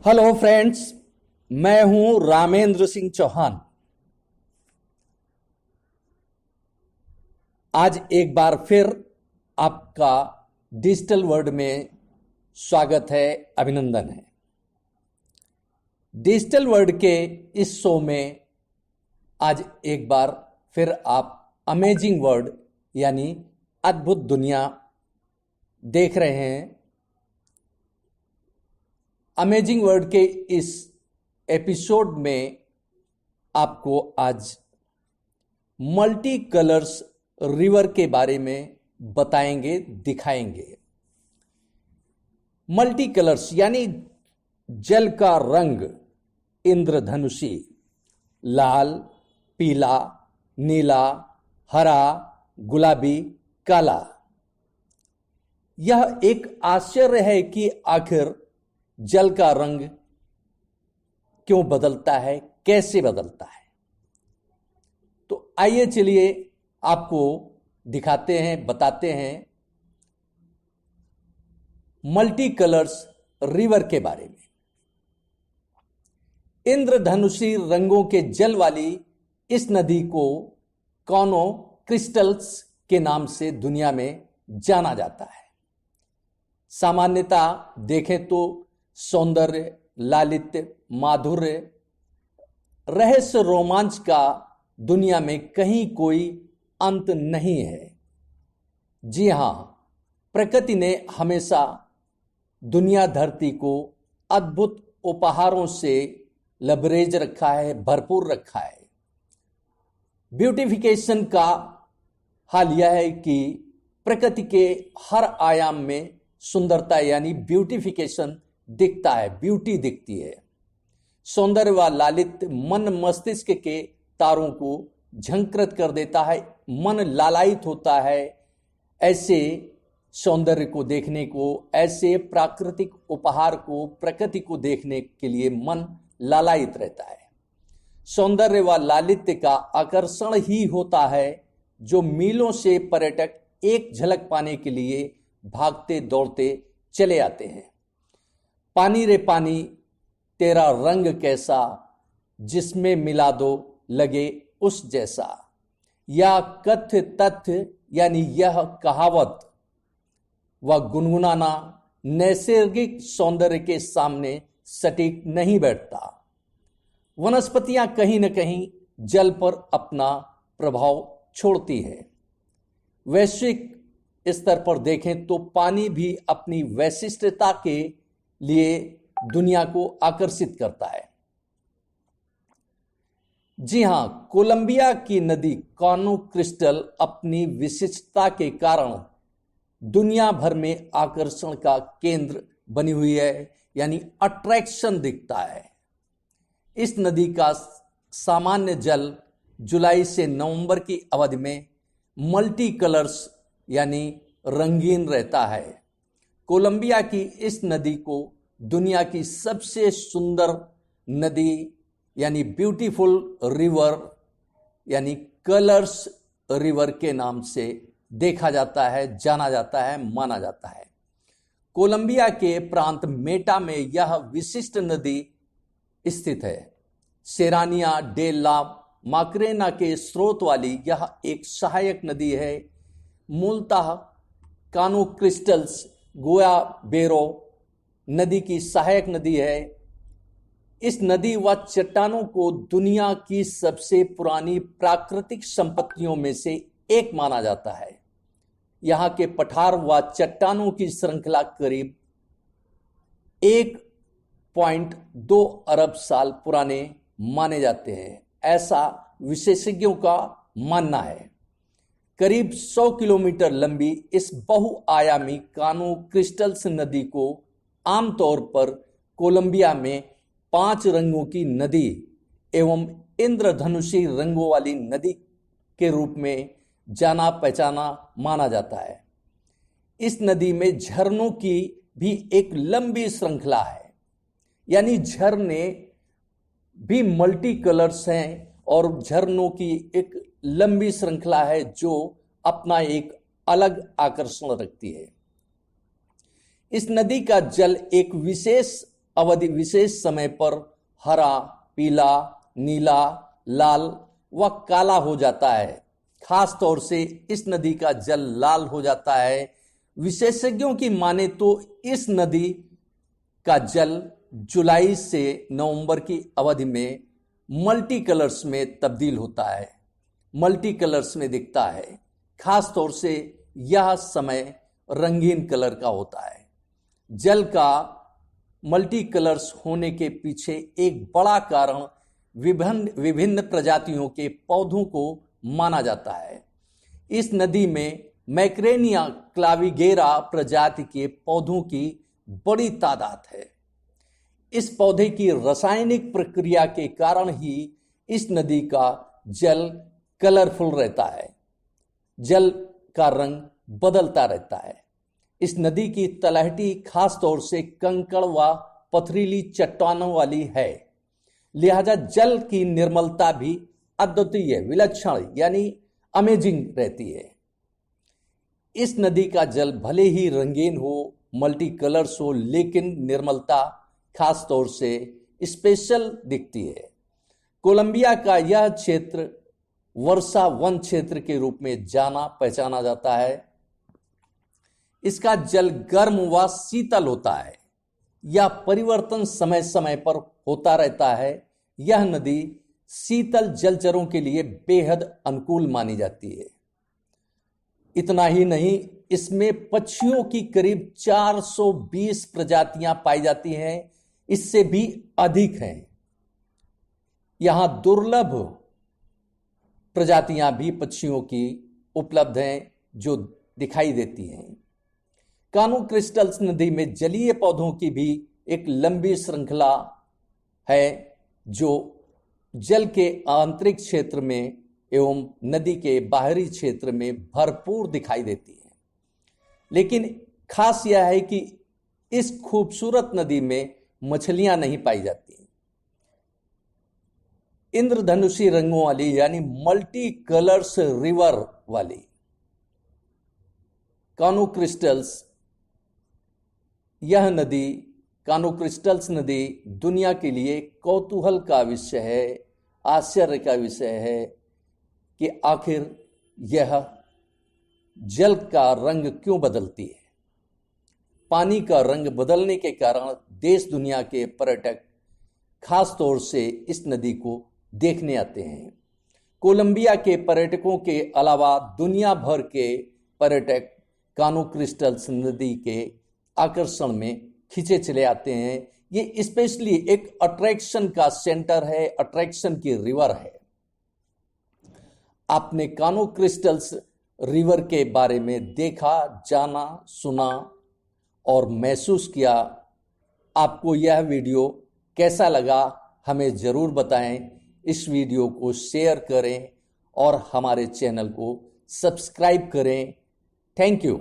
Hello friends, मैं हूं रामेंद्र सिंह चौहान। आज एक बार फिर आपका डिजिटल वर्ल्ड में स्वागत है, अभिनंदन है। डिजिटल वर्ल्ड के इस शो में आज एक बार फिर आप अमेजिंग वर्ल्ड यानी अद्भुत दुनिया देख रहे हैं। अमेजिंग वर्ल्ड के इस एपिसोड में आपको आज मल्टी कलर्स रिवर के बारे में बताएंगे, दिखाएंगे। मल्टी कलर्स यानी जल का रंग इंद्रधनुषी, लाल, पीला, नीला, हरा, गुलाबी, काला। यह एक आश्चर्य है कि आखिर जल का रंग क्यों बदलता है, कैसे बदलता है। तो आइए चलिए आपको दिखाते हैं, बताते हैं मल्टी कलर्स रिवर के बारे में। इंद्रधनुषी रंगों के जल वाली इस नदी को कॉनो क्रिस्टल्स के नाम से दुनिया में जाना जाता है। सामान्यता देखें तो सौंदर्य, लालित्य, माधुर्य, रहस्य, रोमांच का दुनिया में कहीं कोई अंत नहीं है। जी हां, प्रकृति ने हमेशा दुनिया धरती को अद्भुत उपहारों से लबरेज रखा है, भरपूर रखा है। ब्यूटिफिकेशन का हाल यह है कि प्रकृति के हर आयाम में सुंदरता यानी ब्यूटिफिकेशन दिखता है, ब्यूटी दिखती है। सौंदर्य व लालित्य मन मस्तिष्क के तारों को झंकृत कर देता है, मन लालायित होता है। ऐसे सौंदर्य को देखने को, ऐसे प्राकृतिक उपहार को, प्रकृति को देखने के लिए मन लालायित रहता है। सौंदर्य व लालित्य का आकर्षण ही होता है जो मीलों से पर्यटक एक झलक पाने के लिए भागते दौड़ते चले आते हैं। पानी रे पानी तेरा रंग कैसा, जिसमें मिला दो लगे उस जैसा। या कथ्य तथ्य यानी यह कहावत व गुनगुनाना नैसर्गिक सौंदर्य के सामने सटीक नहीं बैठता। वनस्पतियां कहीं न कहीं जल पर अपना प्रभाव छोड़ती है। वैश्विक स्तर पर देखें तो पानी भी अपनी वैशिष्ट्यता के लिए दुनिया को आकर्षित करता है। जी हां, कोलंबिया की नदी कॉनो क्रिस्टल अपनी विशिष्टता के कारण दुनिया भर में आकर्षण का केंद्र बनी हुई है, यानी अट्रैक्शन दिखता है। इस नदी का सामान्य जल जुलाई से नवंबर की अवधि में मल्टी कलर्स यानी रंगीन रहता है। कोलंबिया की इस नदी को दुनिया की सबसे सुंदर नदी यानी ब्यूटीफुल रिवर यानी कलर्स रिवर के नाम से देखा जाता है, जाना जाता है, माना जाता है। कोलंबिया के प्रांत मेटा में यह विशिष्ट नदी स्थित है। सेरानिया डे ला माक्रेना के स्रोत वाली यह एक सहायक नदी है। मूलतः कानो क्रिस्टल्स गुयाबेरो नदी की सहायक नदी है। इस नदी व चट्टानों को दुनिया की सबसे पुरानी प्राकृतिक संपत्तियों में से एक माना जाता है। यहाँ के पठार व चट्टानों की श्रृंखला करीब 1.2 अरब साल पुराने माने जाते हैं, ऐसा विशेषज्ञों का मानना है। करीब 100 किलोमीटर लंबी इस बहुआयामी कानो क्रिस्टल्स नदी को आमतौर पर कोलंबिया में 5 रंगों की नदी एवं इंद्रधनुषी रंगों वाली नदी के रूप में जाना पहचाना माना जाता है। इस नदी में झरनों की भी एक लंबी श्रृंखला है, यानी झरने भी मल्टी कलर्स हैं और झरनों की एक लंबी श्रृंखला है जो अपना एक अलग आकर्षण रखती है। इस नदी का जल एक विशेष अवधि विशेष समय पर हरा, पीला, नीला, लाल व काला हो जाता है। खास तौर से इस नदी का जल लाल हो जाता है। विशेषज्ञों की माने तो इस नदी का जल जुलाई से नवंबर की अवधि में मल्टी कलर्स में तब्दील होता है, मल्टी कलर्स में दिखता है। खास तौर से यह समय रंगीन कलर का होता है। जल का मल्टी कलर्स होने के पीछे एक बड़ा कारण विभिन्न प्रजातियों के पौधों को माना जाता है। इस नदी में मैक्रेनिया क्लाविगेरा प्रजाति के पौधों की बड़ी तादाद है। इस पौधे की रासायनिक प्रक्रिया के कारण ही इस नदी का जल कलरफुल रहता है, जल का रंग बदलता रहता है। इस नदी की तलहटी खास तौर से कंकड़ व पथरीली चट्टानों वाली है, लिहाजा जल की निर्मलता भी अद्वितीय, विलक्षण यानी अमेजिंग रहती है। इस नदी का जल भले ही रंगीन हो, मल्टी कलर्स हो, लेकिन निर्मलता खास तौर से स्पेशल दिखती है। कोलंबिया का यह क्षेत्र वर्षा वन क्षेत्र के रूप में जाना पहचाना जाता है। इसका जल गर्म व शीतल होता है। यह परिवर्तन समय समय पर होता रहता है। यह नदी शीतल जलचरों के लिए बेहद अनुकूल मानी जाती है। इतना ही नहीं, इसमें पक्षियों की करीब 420 प्रजातियां पाई जाती हैं, इससे भी अधिक हैं। यहां दुर्लभ प्रजातियां भी पक्षियों की उपलब्ध हैं जो दिखाई देती हैं। कानो क्रिस्टल्स नदी में जलीय पौधों की भी एक लंबी श्रृंखला है जो जल के आंतरिक क्षेत्र में एवं नदी के बाहरी क्षेत्र में भरपूर दिखाई देती है। लेकिन खास यह है कि इस खूबसूरत नदी में मछलियां नहीं पाई जाती। इंद्रधनुषी रंगों वाली यानी मल्टी कलर्स रिवर वाली कानो क्रिस्टल्स, यह नदी कानो क्रिस्टल्स नदी दुनिया के लिए कौतूहल का विषय है, आश्चर्य का विषय है कि आखिर यह जल का रंग क्यों बदलती है। पानी का रंग बदलने के कारण देश दुनिया के पर्यटक खास तौर से इस नदी को देखने आते हैं। कोलंबिया के पर्यटकों के अलावा दुनिया भर के पर्यटक कानो क्रिस्टल्स नदी के आकर्षण में खींचे चले आते हैं। ये स्पेशली एक अट्रैक्शन का सेंटर है, अट्रैक्शन की रिवर है। आपने कानो क्रिस्टल्स रिवर के बारे में देखा, जाना, सुना और महसूस किया। आपको यह वीडियो कैसा लगा हमें ज़रूर बताएं। इस वीडियो को शेयर करें और हमारे चैनल को सब्सक्राइब करें। Thank you.